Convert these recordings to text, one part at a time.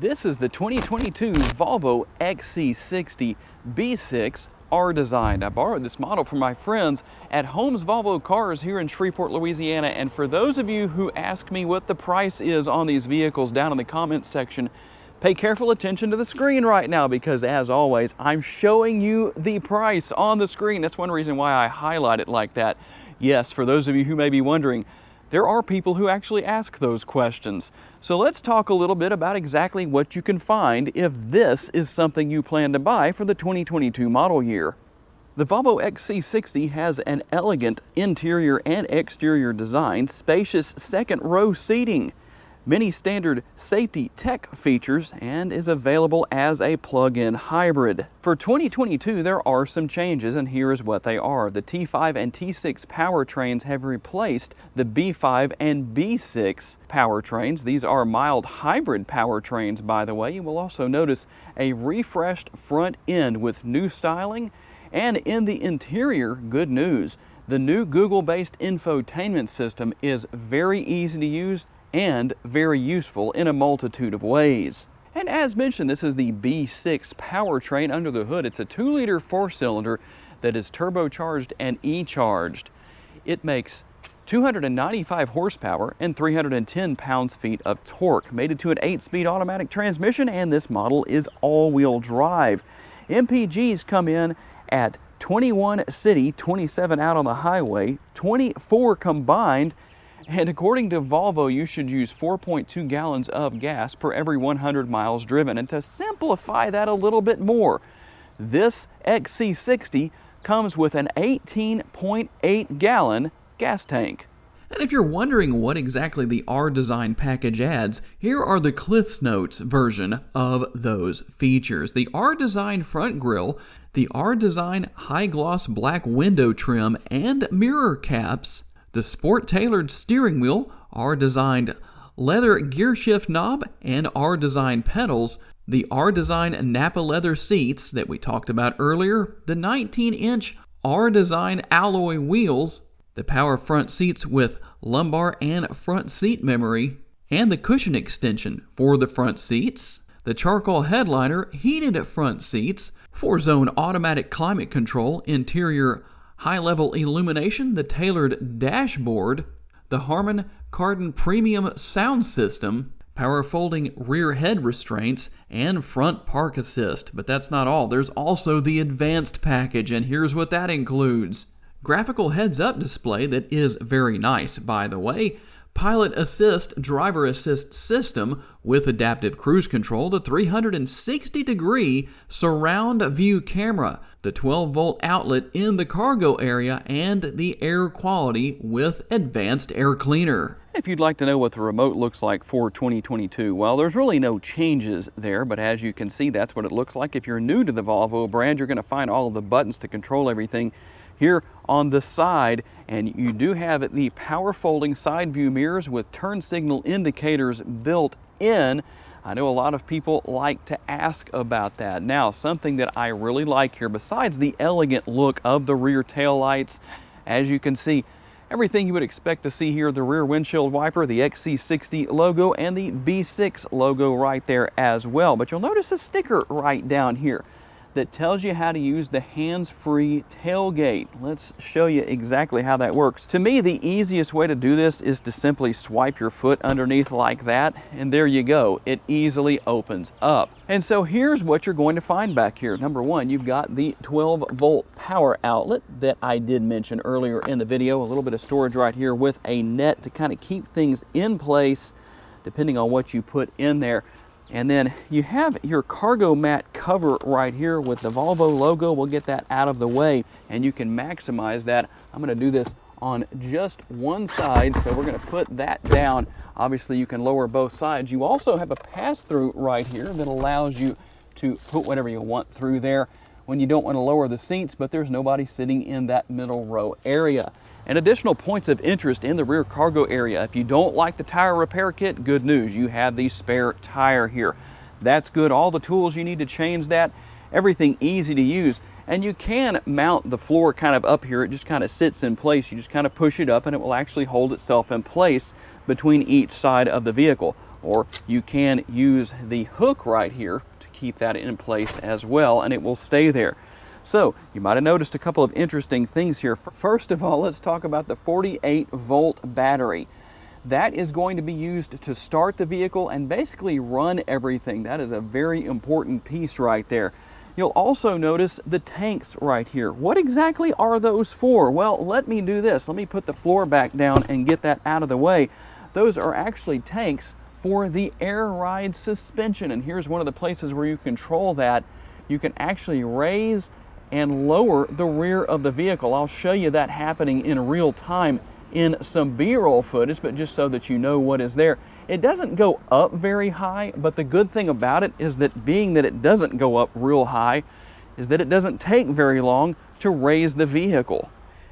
This is the 2022 Volvo XC60 B6 R-Design. I borrowed this model from my friends at Holmes Volvo Cars here in Shreveport, Louisiana. And for those of you who ask me what the price is on these vehicles down in the comments section, pay careful attention to the screen right now because, as always, I'm showing you the price on the screen. That's one reason why I highlight it like that. Yes, for those of you who may be wondering, there are people who actually ask those questions. So let's talk a little bit about exactly what you can find if this is something you plan to buy for the 2022 model year. The Volvo XC60 has an elegant interior and exterior design, spacious second row seating, many standard safety tech features, and is available as a plug-in hybrid. For 2022, there are some changes, and here is what they are. The T5 and T6 powertrains have replaced the B5 and B6 powertrains. These are mild hybrid powertrains, by the way. You will also notice a refreshed front end with new styling, and in the interior, good news. The new Google-based infotainment system is very easy to use and very useful in a multitude of ways. And as mentioned, this is the B6 powertrain. Under the hood, it's a 2-liter 4-cylinder that is turbocharged and e-charged. It makes 295 horsepower and 310 pounds-feet of torque, mated to an 8-speed automatic transmission, and this model is all-wheel drive. MPGs come in at 21 city, 27 out on the highway, 24 combined. And according to Volvo, you should use 4.2 gallons of gas per every 100 miles driven. And to simplify that a little bit more, this XC60 comes with an 18.8 gallon gas tank. And if you're wondering what exactly the R-Design package adds, here are the Cliff's Notes version of those features. The R-Design front grille, the R-Design high-gloss black window trim and mirror caps, the sport-tailored steering wheel, R-Design leather gear shift knob, and R-Design pedals, the R-Design Napa leather seats that we talked about earlier, the 19-inch R-Design alloy wheels, the power front seats with lumbar and front seat memory, and the cushion extension for the front seats, the charcoal headliner heated front seats, 4-zone automatic climate control, interior high-level illumination, the tailored dashboard, the Harman Kardon Premium sound system, power folding rear head restraints, and front park assist. But that's not all. There's also the advanced package, and here's what that includes. Graphical heads-up display that is very nice, by the way. Pilot assist, driver assist system with adaptive cruise control, the 360-degree surround view camera, the 12-volt outlet in the cargo area, and the air quality with advanced air cleaner. If you'd like to know what the remote looks like for 2022, well, there's really no changes there, but as you can see, that's what it looks like. If you're new to the Volvo brand, you're going to find all of the buttons to control everything here on the side, and you do have the power folding side view mirrors with turn signal indicators built in. I know a lot of people like to ask about that. Now, something that I really like here, besides the elegant look of the rear tail lights, as you can see, everything you would expect to see here, the rear windshield wiper, the XC60 logo, and the B6 logo right there as well. But you'll notice a sticker right down here that tells you how to use the hands-free tailgate. Let's show you exactly how that works. To me, the easiest way to do this is to simply swipe your foot underneath like that, and there you go. It easily opens up. And so here's what you're going to find back here. Number one, you've got the 12-volt power outlet that I did mention earlier in the video. A little bit of storage right here with a net to kind of keep things in place depending on what you put in there. And then you have your cargo mat cover right here with the Volvo logo. We'll get that out of the way and you can maximize that. I'm going to do this on just one side, so we're going to put that down. Obviously you can lower both sides. You also have a pass-through right here that allows you to put whatever you want through there when you don't want to lower the seats, but there's nobody sitting in that middle row area. And additional points of interest in the rear cargo area. If you don't like the tire repair kit, good news, you have the spare tire here. That's good. All the tools you need to change that, everything easy to use. And you can mount the floor kind of up here. It just kind of sits in place. You just kind of push it up and it will actually hold itself in place between each side of the vehicle. or you can use the hook right here to keep that in place as well, and it will stay there. So you might have noticed a couple of interesting things here. First of all, let's talk about the 48-volt battery. That is going to be used to start the vehicle and basically run everything. That is a very important piece right there. You'll also notice the tanks right here. What exactly are those for? Well, let me do this. Let me put the floor back down and get that out of the way. Those are actually tanks for the air ride suspension, and here's one of the places where you control that. You can actually raise and lower the rear of the vehicle. I'll show you that happening in real time in some B-roll footage, but just so that you know what is there. It doesn't go up very high, but the good thing about it is that being that it doesn't go up real high, is that it doesn't take very long to raise the vehicle.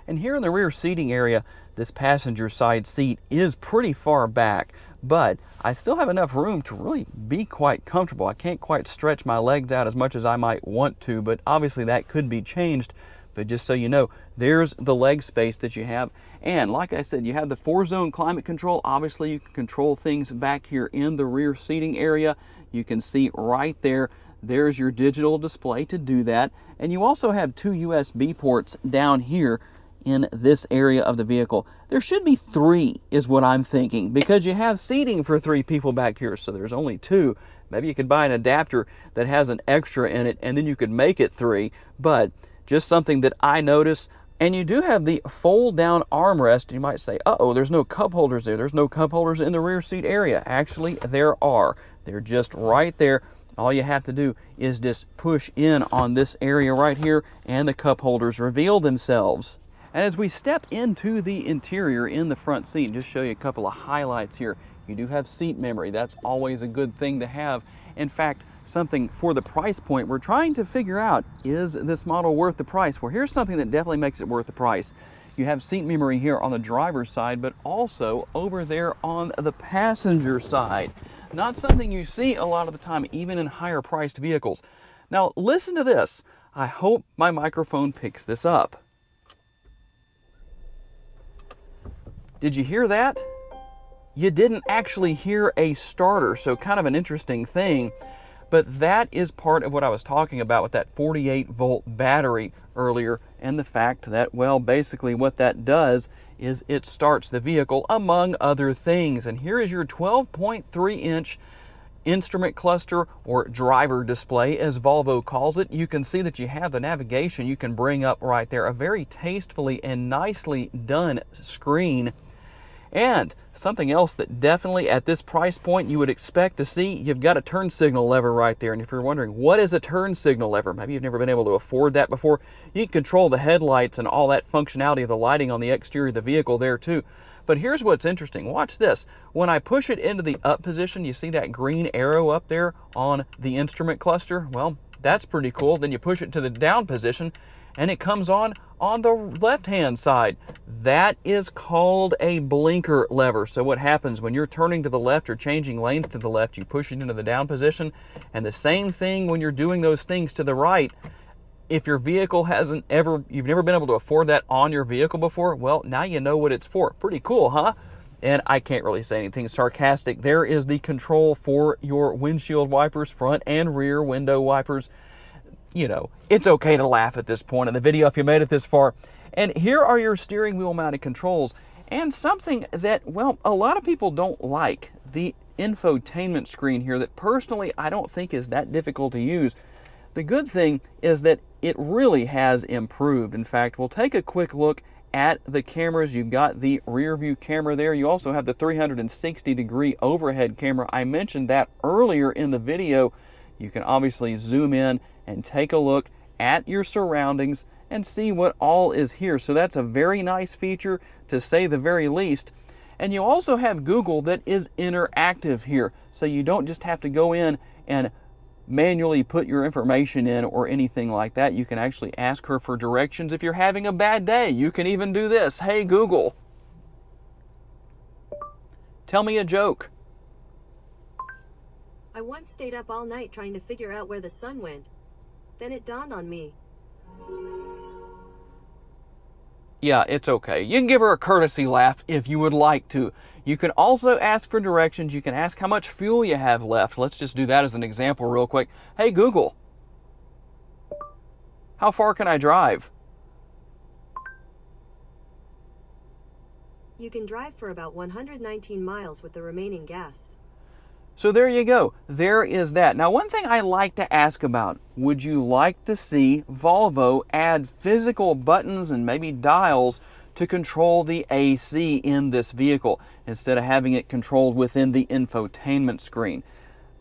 And here in the rear seating area, this passenger side seat is pretty far back, but I still have enough room to really be quite comfortable. I can't quite stretch my legs out as much as I might want to, but obviously that could be changed. But just so you know, there's the leg space that you have. And like I said, you have the 4-zone climate control. Obviously, you can control things back here in the rear seating area. You can see right there, there's your digital display to do that. And you also have 2 USB ports down here in this area of the vehicle. There should be 3 is what I'm thinking, because you have seating for 3 people back here, so there's only 2. Maybe you could buy an adapter that has an extra in it and then you could make it 3, but just something that I notice. And you do have the fold down armrest. You might say, uh-oh, there's no cup holders there. There's no cup holders in the rear seat area. Actually, there are. They're just right there. All you have to do is just push in on this area right here and the cup holders reveal themselves. And as we step into the interior in the front seat, just show you a couple of highlights here. You do have seat memory. That's always a good thing to have. In fact, something for the price point we're trying to figure out, is this model worth the price? Well, here's something that definitely makes it worth the price. You have seat memory here on the driver's side, but also over there on the passenger side. Not something you see a lot of the time, even in higher priced vehicles. Now listen to this. I hope my microphone picks this up. Did you hear that? You didn't actually hear a starter, so kind of an interesting thing. But that is part of what I was talking about with that 48-volt battery earlier, and the fact that, well, basically what that does is it starts the vehicle, among other things. And here is your 12.3-inch instrument cluster, or driver display as Volvo calls it. You can see that you have the navigation you can bring up right there. A very tastefully and nicely done screen. And something else that definitely at this price point you would expect to see, you've got a turn signal lever right there. And if you're wondering, what is a turn signal lever? Maybe you've never been able to afford that before. You can control the headlights and all that functionality of the lighting on the exterior of the vehicle there too. But here's what's interesting. Watch this. When I push it into the up position, you see that green arrow up there on the instrument cluster? Well, that's pretty cool. Then you push it to the down position and it comes on the left-hand side. That is called a blinker lever. So what happens when you're turning to the left or changing lanes to the left, you push it into the down position. And the same thing when you're doing those things to the right. If your vehicle you've never been able to afford that on your vehicle before, well, now you know what it's for. Pretty cool, huh? And I can't really say anything sarcastic. There is the control for your windshield wipers, front and rear window wipers. You know, it's okay to laugh at this point in the video if you made it this far. And here are your steering wheel mounted controls, and something that, well, a lot of people don't like, the infotainment screen here, that personally I don't think is that difficult to use. The good thing is that it really has improved. In fact, we'll take a quick look at the cameras. You've got the rear view camera there. You also have the 360-degree overhead camera. I mentioned that earlier in the video. You can obviously zoom in and take a look at your surroundings and see what all is here. So that's a very nice feature, to say the very least. And you also have Google that is interactive here. So you don't just have to go in and manually put your information in or anything like that. You can actually ask her for directions. If you're having a bad day, you can even do this. Hey Google, tell me a joke. I once stayed up all night trying to figure out where the sun went. Then it dawned on me. Yeah, it's okay. You can give her a courtesy laugh if you would like to. You can also ask for directions. You can ask how much fuel you have left. Let's just do that as an example real quick. Hey, Google, how far can I drive? You can drive for about 119 miles with the remaining gas. So there you go. There is that. Now, one thing I like to ask about, would you like to see Volvo add physical buttons and maybe dials to control the AC in this vehicle instead of having it controlled within the infotainment screen?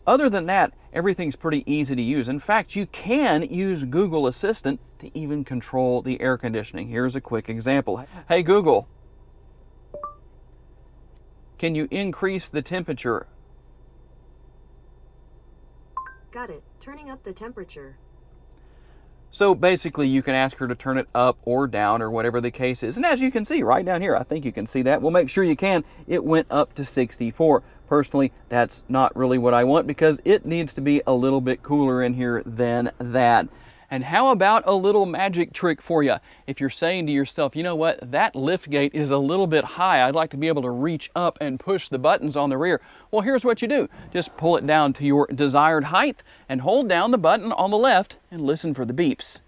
Other than that, everything's pretty easy to use. In fact, you can use Google Assistant to even control the air conditioning. Here's a quick example. Hey, Google, can you increase the temperature? Got it. Turning up the temperature. So basically you can ask her to turn it up or down or whatever the case is. And as you can see right down here, I think you can see that. We'll make sure you can. It went up to 64. Personally, that's not really what I want because it needs to be a little bit cooler in here than that. And how about a little magic trick for you? If you're saying to yourself, you know what, that lift gate is a little bit high, I'd like to be able to reach up and push the buttons on the rear. Well, here's what you do. Just pull it down to your desired height and hold down the button on the left and listen for the beeps.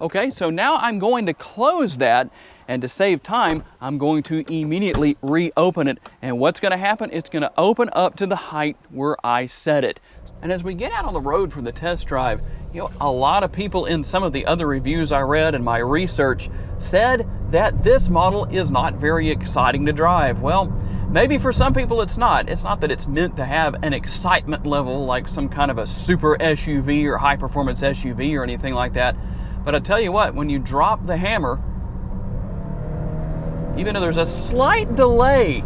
Okay, so now I'm going to close that, and to save time, I'm going to immediately reopen it. And what's going to happen? It's going to open up to the height where I set it. And as we get out on the road for the test drive, you know, a lot of people in some of the other reviews I read and my research said that this model is not very exciting to drive. Well, maybe for some people it's not. It's not that it's meant to have an excitement level like some kind of a super SUV or high performance SUV or anything like that. But I tell you what, when you drop the hammer, even though there's a slight delay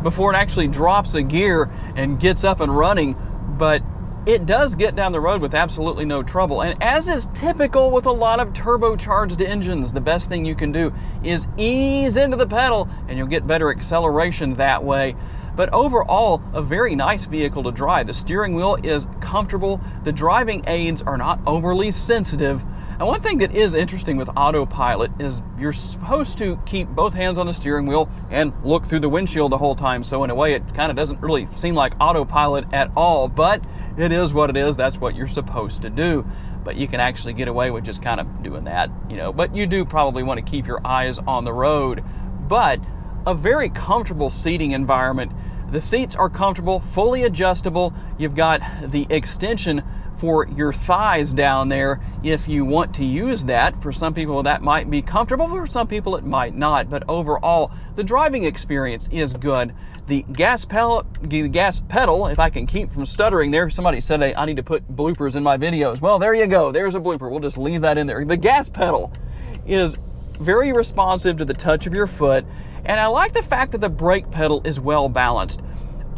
before it actually drops a gear and gets up and running, but it does get down the road with absolutely no trouble. And as is typical with a lot of turbocharged engines, the best thing you can do is ease into the pedal and you'll get better acceleration that way. But overall, a very nice vehicle to drive. The steering wheel is comfortable. The driving aids are not overly sensitive. And one thing that is interesting with autopilot is you're supposed to keep both hands on the steering wheel and look through the windshield the whole time. So in a way, it kind of doesn't really seem like autopilot at all, but it is what it is. That's what you're supposed to do. But you can actually get away with just kind of doing that, you know, but you do probably want to keep your eyes on the road. But a very comfortable seating environment. The seats are comfortable, fully adjustable. You've got the extension for your thighs down there if you want to use that. For some people that might be comfortable, for some people it might not, but overall the driving experience is good. The gas pedal, if I can keep from stuttering there, somebody said I need to put bloopers in my videos. Well, there you go, there's a blooper, we'll just leave that in there. The gas pedal is very responsive to the touch of your foot, and I like the fact that the brake pedal is well balanced.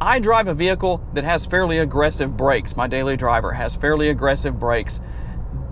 I drive a vehicle that has fairly aggressive brakes. My daily driver has fairly aggressive brakes.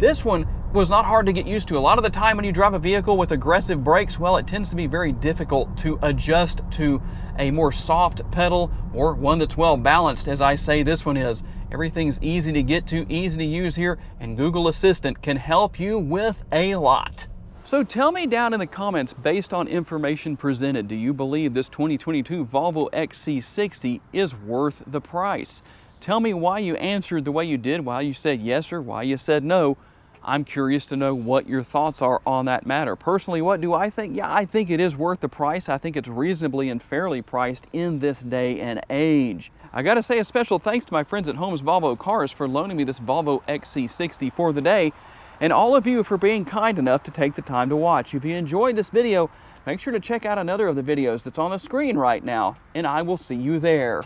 This one was not hard to get used to. A lot of the time when you drive a vehicle with aggressive brakes, well, it tends to be very difficult to adjust to a more soft pedal or one that's well balanced, as I say this one is. Everything's easy to get to, easy to use here, and Google Assistant can help you with a lot. So tell me down in the comments, based on information presented, do you believe this 2022 Volvo XC60 is worth the price? Tell me why you answered the way you did, why you said yes or why you said no. I'm curious to know what your thoughts are on that matter. Personally, what do I think? Yeah, I think it is worth the price. I think it's reasonably and fairly priced in this day and age. I gotta say a special thanks to my friends at Holmes Volvo Cars for loaning me this Volvo XC60 for the day, and all of you for being kind enough to take the time to watch. If you enjoyed this video, make sure to check out another of the videos that's on the screen right now, and I will see you there.